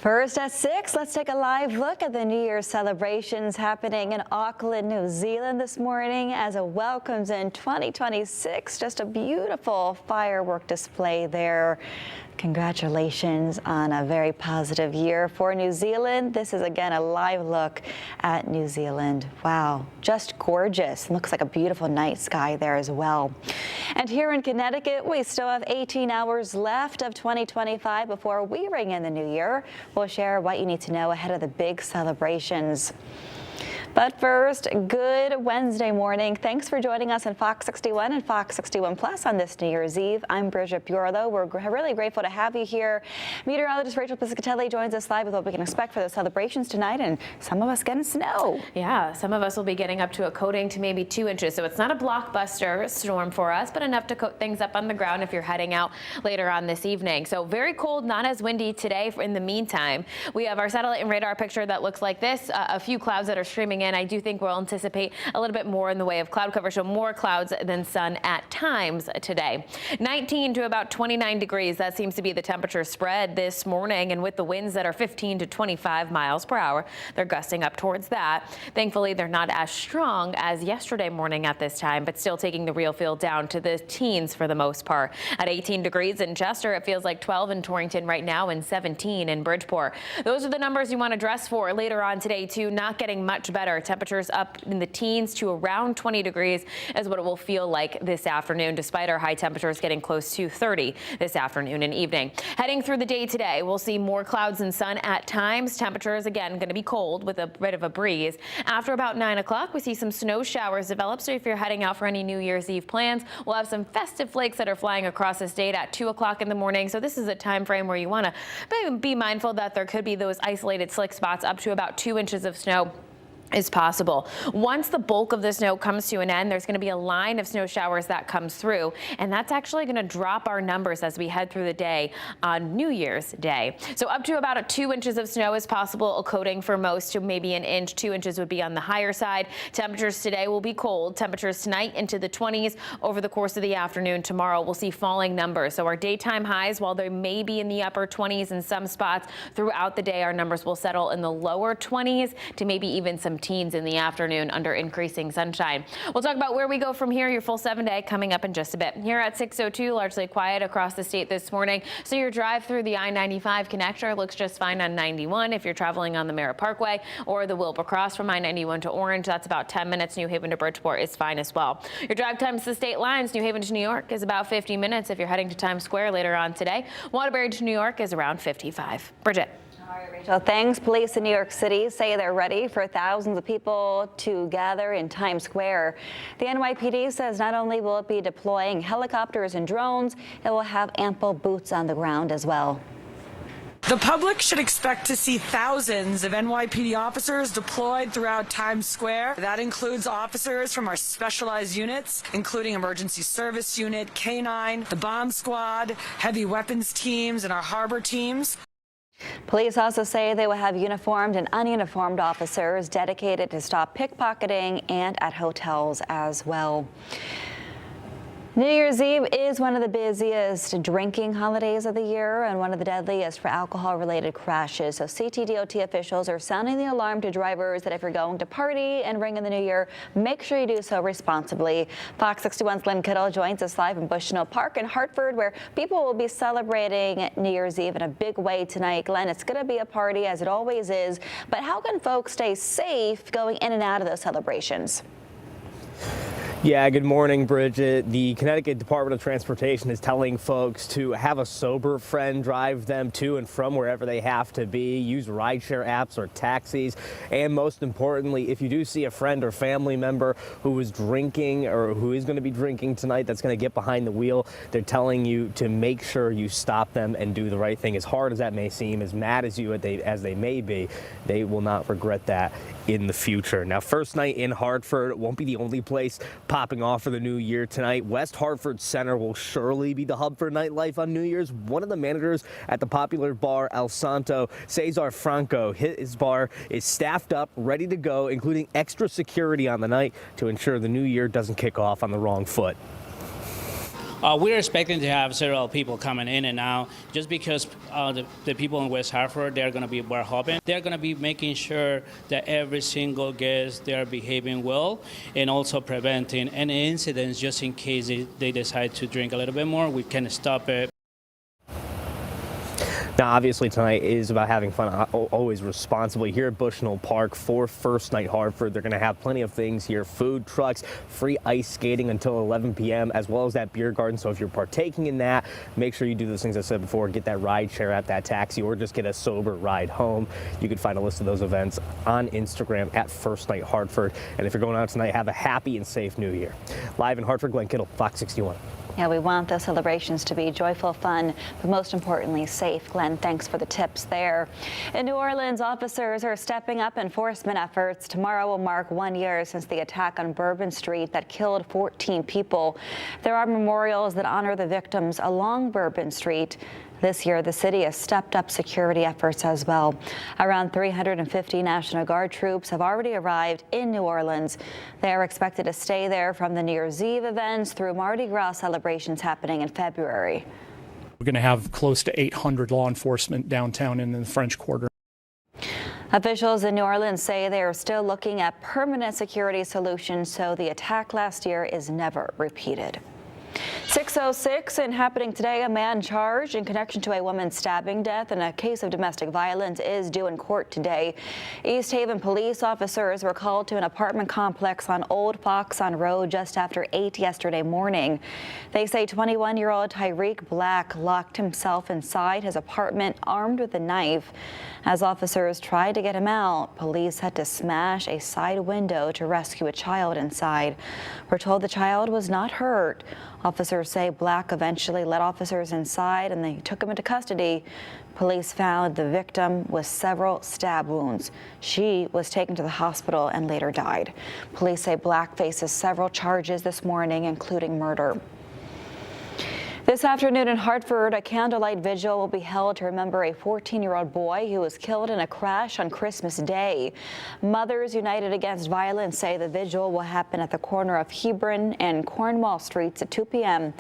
First at 6, let's take a live look at the New Year's celebrations happening in Auckland, New Zealand this morning as it welcomes in 2026. Just a beautiful firework display there. Congratulations on a very positive year for New Zealand. This is again a live look at New Zealand. Wow, just gorgeous. Looks like a beautiful night sky there as well. And here in Connecticut, we still have 18 hours left of 2025 before we ring in the new year. We'll share what you need to know ahead of the big celebrations. But first, good Wednesday morning. Thanks for joining us on Fox 61 and Fox 61 Plus on this New Year's Eve. I'm Bridget Bureau. We're really grateful to have you here. Meteorologist Rachel Piscatelli joins us live with what we can expect for the celebrations tonight, and some of us getting snow. Yeah, some of us will be getting up to a coating to maybe 2 inches. So it's not a blockbuster storm for us, but enough to coat things up on the ground if you're heading out later on this evening. So very cold, not as windy today. In the meantime, we have our satellite and radar picture that looks like this. A few clouds that are streaming in. I do think we'll anticipate a little bit more in the way of cloud cover, so more clouds than sun at times today. 19 to about 29 degrees. That seems to be the temperature spread this morning, and with the winds that are 15 to 25 miles per hour, they're gusting up towards that. Thankfully, they're not as strong as yesterday morning at this time, but still taking the real feel down to the teens for the most part. At 18 degrees in Chester, it feels like 12 in Torrington right now and 17 in Bridgeport. Those are the numbers you want to dress for later on today, too. Not getting much better. Temperatures up in the teens to around 20 degrees is what it will feel like this afternoon, despite our high temperatures getting close to 30 this afternoon and evening. Heading through the day today, we'll see more clouds and sun at times. Temperatures, again, going to be cold with a bit of a breeze. After about 9 o'clock, we see some snow showers develop. So if you're heading out for any New Year's Eve plans, we'll have some festive flakes that are flying across the state at 2 o'clock in the morning. So this is a time frame where you want to be mindful that there could be those isolated slick spots. Up to about 2 inches of snow is possible. Once the bulk of the snow comes to an end, there's going to be a line of snow showers that comes through, and that's actually going to drop our numbers as we head through the day on New Year's Day. So up to about 2 inches of snow is possible, a coating for most to maybe an inch. 2 inches would be on the higher side. Temperatures today will be cold. Temperatures tonight into the 20s. Over the course of the afternoon tomorrow, we'll see falling numbers. So our daytime highs, while they may be in the upper 20s in some spots, throughout the day our numbers will settle in the lower 20s to maybe even some teens in the afternoon under increasing sunshine. We'll talk about where we go from here. Your full 7-day coming up in just a bit. Here at 6:02, largely quiet across the state this morning. So your drive through the I-95 connector looks just fine on 91 if you're traveling on the Merritt Parkway or the Wilbur Cross from I-91 to Orange. That's about 10 minutes. New Haven to Bridgeport is fine as well. Your drive times to the state lines, New Haven to New York is about 50 minutes if you're heading to Times Square later on today. Waterbury to New York is around 55. Bridget. All right, Rachel, thanks. Police in New York City say they're ready for thousands of people to gather in Times Square. The NYPD says not only will it be deploying helicopters and drones, it will have ample boots on the ground as well. The public should expect to see thousands of NYPD officers deployed throughout Times Square. That includes officers from our specialized units, including Emergency Service Unit, K-9, the Bomb Squad, heavy weapons teams, and our harbor teams. Police also say they will have uniformed and ununiformed officers dedicated to stop pickpocketing and at hotels as well. New Year's Eve is one of the busiest drinking holidays of the year and one of the deadliest for alcohol-related crashes. So CTDOT officials are sounding the alarm to drivers that if you're going to party and ring in the new year, make sure you do so responsibly. Fox 61's Lynn Kittle joins us live in Bushnell Park in Hartford, where people will be celebrating New Year's Eve in a big way tonight. Glenn, it's going to be a party as it always is, but how can folks stay safe going in and out of those celebrations? Yeah, good morning, Bridget. The Connecticut Department of Transportation is telling folks to have a sober friend drive them to and from wherever they have to be, use rideshare apps or taxis, and most importantly, if you do see a friend or family member who is drinking or who is going to be drinking tonight that's going to get behind the wheel, they're telling you to make sure you stop them and do the right thing. As hard as that may seem, as mad as they may be, they will not regret that in the future. Now, first night in Hartford won't be the only place popping off for the new year tonight. West Hartford Center will surely be the hub for nightlife on New Year's. One of the managers at the popular bar El Santo, Cesar Franco, his bar is staffed up, ready to go, including extra security on the night to ensure the new year doesn't kick off on the wrong foot. We're expecting to have several people coming in and out just because the people in West Hartford, they're going to be bar hopping. They're going to be making sure that every single guest, they're behaving well and also preventing any incidents just in case they decide to drink a little bit more. We can stop it. Now, obviously, tonight is about having fun, always responsibly. Here at Bushnell Park for First Night Hartford, they're going to have plenty of things here, food trucks, free ice skating until 11 p.m., as well as that beer garden. So if you're partaking in that, make sure you do those things I said before. Get that ride share at that taxi or just get a sober ride home. You can find a list of those events on Instagram at First Night Hartford. And if you're going out tonight, have a happy and safe New Year. Live in Hartford, Glenn Kittle, Fox 61. Yeah, we want the celebrations to be joyful, fun, but most importantly, safe. Glenn, thanks for the tips there. In New Orleans, officers are stepping up enforcement efforts. Tomorrow will mark 1 year since the attack on Bourbon Street that killed 14 people. There are memorials that honor the victims along Bourbon Street. This year, the city has stepped up security efforts as well. Around 350 National Guard troops have already arrived in New Orleans. They are expected to stay there from the New Year's Eve events through Mardi Gras celebrations happening in February. We're going to have close to 800 law enforcement downtown and in the French Quarter. Officials in New Orleans say they are still looking at permanent security solutions so the attack last year is never repeated. 6:06 and happening today, a man charged in connection to a woman's stabbing death in a case of domestic violence is due in court today. East Haven police officers were called to an apartment complex on Old Foxon Road just after 8 yesterday morning. They say 21-year-old Tyreek Black locked himself inside his apartment armed with a knife. As officers tried to get him out, police had to smash a side window to rescue a child inside. We're told the child was not hurt. Officers say Black eventually led officers inside and they took him into custody. Police found the victim with several stab wounds. She was taken to the hospital and later died. Police say Black faces several charges this morning, including murder. This afternoon in Hartford, a candlelight vigil will be held to remember a 14-year-old boy who was killed in a crash on Christmas Day. Mothers United Against Violence say the vigil will happen at the corner of Hebron and Cornwall Streets at 2 p.m.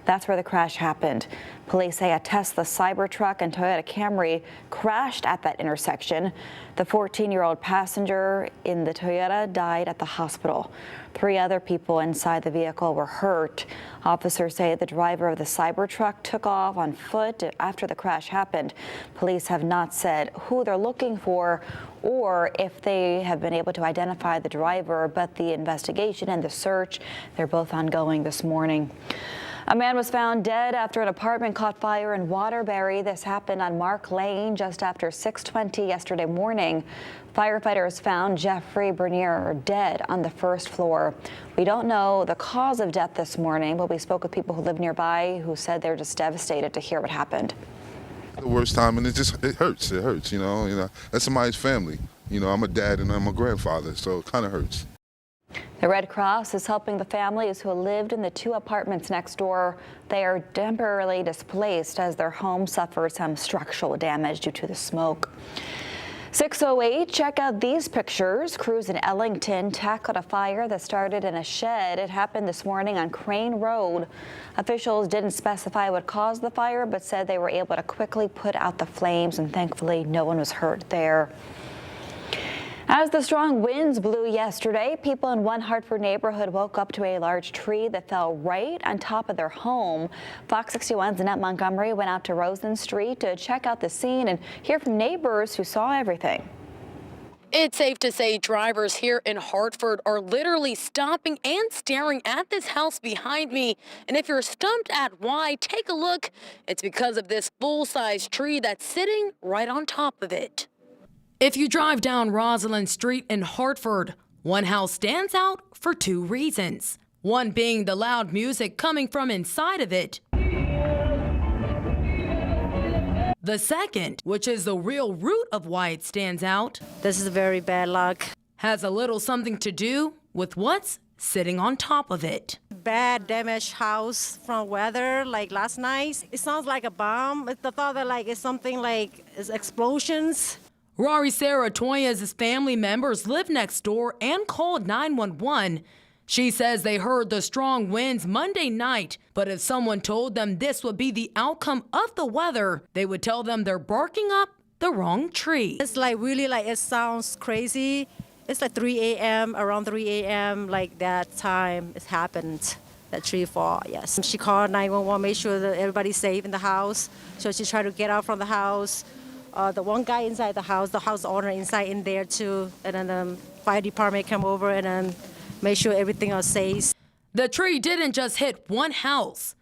That's where the crash happened. Police say a Tesla Cybertruck and Toyota Camry crashed at that intersection. The 14-year-old passenger in the Toyota died at the hospital. 3 other people inside the vehicle were hurt. Officers say the driver of the Cybertruck took off on foot after the crash happened. Police have not said who they're looking for or if they have been able to identify the driver, but the investigation and the search, they're both ongoing this morning. A man was found dead after an apartment caught fire in Waterbury. This happened on Mark Lane just after 6:20 yesterday morning. Firefighters found Jeffrey Bernier dead on the first floor. We don't know the cause of death this morning, but we spoke with people who live nearby who said they're just devastated to hear what happened. The worst time, and it hurts. It hurts, you know. That's somebody's family. You know, I'm a dad and I'm a grandfather, so it kind of hurts. The Red Cross is helping the families who lived in the 2 apartments next door. They are temporarily displaced as their home suffered some structural damage due to the smoke. 6:08, check out these pictures. Crews in Ellington tackled a fire that started in a shed. It happened this morning on Crane Road. Officials didn't specify what caused the fire, but said they were able to quickly put out the flames, and thankfully no one was hurt there. As the strong winds blew yesterday, people in one Hartford neighborhood woke up to a large tree that fell right on top of their home. Fox 61's Annette Montgomery went out to Rosen Street to check out the scene and hear from neighbors who saw everything. It's safe to say drivers here in Hartford are literally stopping and staring at this house behind me. And if you're stumped at why, take a look. It's because of this full-size tree that's sitting right on top of it. If you drive down Rosalind Street in Hartford, one house stands out for 2 reasons. One being the loud music coming from inside of it. The second, which is the real root of why it stands out, this is very bad luck, has a little something to do with what's sitting on top of it. Bad damaged house from weather like last night. It sounds like a bomb. It's the thought that like it's something like it's explosions. Rory Sarah Toya's family members live next door and called 911. She says they heard the strong winds Monday night, but if someone told them this would be the outcome of the weather, they would tell them they're barking up the wrong tree. It's like really like it sounds crazy. It's like 3 a.m., around 3 a.m., like that time it happened, that tree fall, yes. She called 911, made sure that everybody's safe in the house. So she tried to get out from the house. The one guy inside the house owner inside in there too. And then the fire department came over and then made sure everything was safe. The tree didn't just hit one house,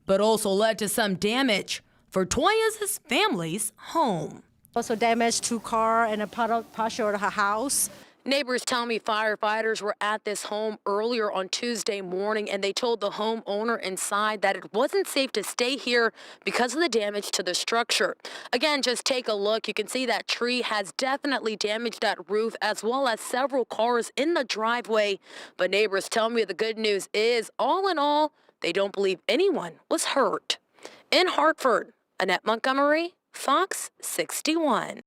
but also led to some damage for Toya's family's home. Also damaged 2 cars and a partial of her house. Neighbors tell me firefighters were at this home earlier on Tuesday morning, and they told the homeowner inside that it wasn't safe to stay here because of the damage to the structure. Again, just take a look. You can see that tree has definitely damaged that roof as well as several cars in the driveway. But neighbors tell me the good news is, all in all, they don't believe anyone was hurt. In Hartford, Annette Montgomery, Fox 61.